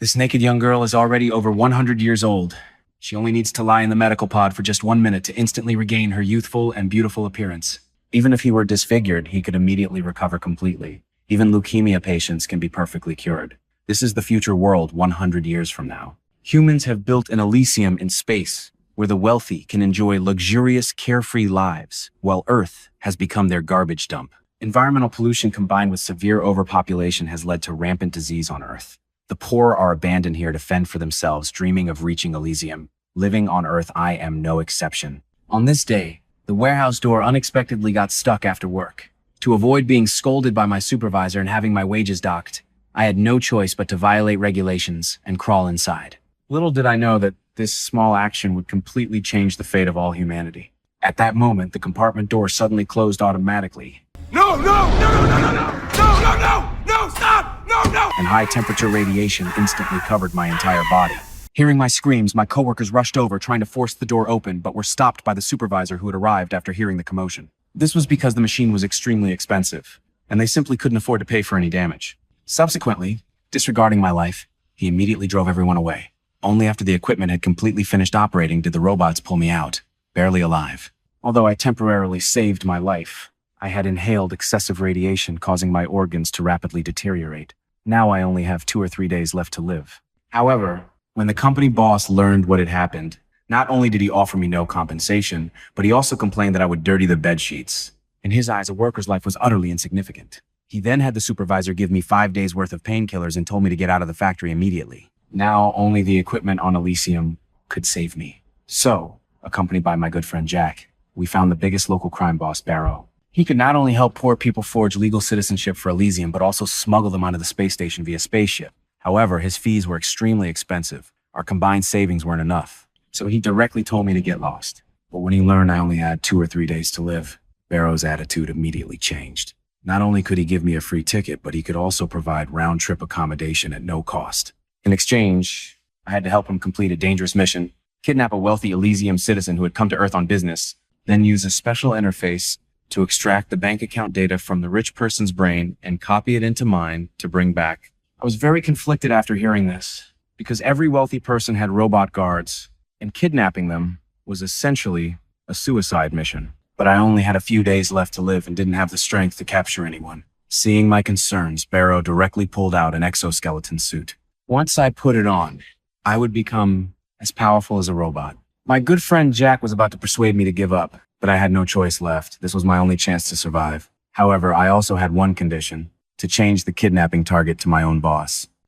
This naked young girl is already over 100 years old. She only needs to lie in the medical pod for just 1 minute to instantly regain her youthful and beautiful appearance. Even if he were disfigured, he could immediately recover completely. Even leukemia patients can be perfectly cured. This is the future world 100 years from now. Humans have built an Elysium in space, where the wealthy can enjoy luxurious, carefree lives, while Earth has become their garbage dump. Environmental pollution combined with severe overpopulation has led to rampant disease on Earth. The poor are abandoned here to fend for themselves, dreaming of reaching Elysium. Living on Earth, I am no exception. On this day, the warehouse door unexpectedly got stuck after work. To avoid being scolded by my supervisor and having my wages docked, I had no choice but to violate regulations and crawl inside. Little did I know that this small action would completely change the fate of all humanity. At that moment, the compartment door suddenly closed automatically. No, stop! No! And high-temperature radiation instantly covered my entire body. Hearing my screams, my coworkers rushed over, trying to force the door open, but were stopped by the supervisor who had arrived after hearing the commotion. This was because the machine was extremely expensive, and they simply couldn't afford to pay for any damage. Subsequently, disregarding my life, he immediately drove everyone away. Only after the equipment had completely finished operating did the robots pull me out, barely alive. Although I temporarily saved my life, I had inhaled excessive radiation, causing my organs to rapidly deteriorate. Now I only have 2 or 3 days left to live. However, when the company boss learned what had happened, not only did he offer me no compensation, but he also complained that I would dirty the bed sheets. In his eyes, a worker's life was utterly insignificant. He then had the supervisor give me 5 days worth of painkillers and told me to get out of the factory immediately. Now only the equipment on Elysium could save me. So, accompanied by my good friend Jack, we found the biggest local crime boss, Barrow. He could not only help poor people forge legal citizenship for Elysium, but also smuggle them onto the space station via spaceship. However, his fees were extremely expensive. Our combined savings weren't enough. So he directly told me to get lost. But when he learned I only had 2 or 3 days to live, Barrow's attitude immediately changed. Not only could he give me a free ticket, but he could also provide round-trip accommodation at no cost. In exchange, I had to help him complete a dangerous mission, kidnap a wealthy Elysium citizen who had come to Earth on business, then use a special interface to extract the bank account data from the rich person's brain and copy it into mine to bring back. I was very conflicted after hearing this, because every wealthy person had robot guards, and kidnapping them was essentially a suicide mission. But I only had a few days left to live and didn't have the strength to capture anyone. Seeing my concerns, Barrow directly pulled out an exoskeleton suit. Once I put it on, I would become as powerful as a robot. My good friend Jack was about to persuade me to give up, but I had no choice left. This was my only chance to survive. However, I also had one condition: to change the kidnapping target to my own boss.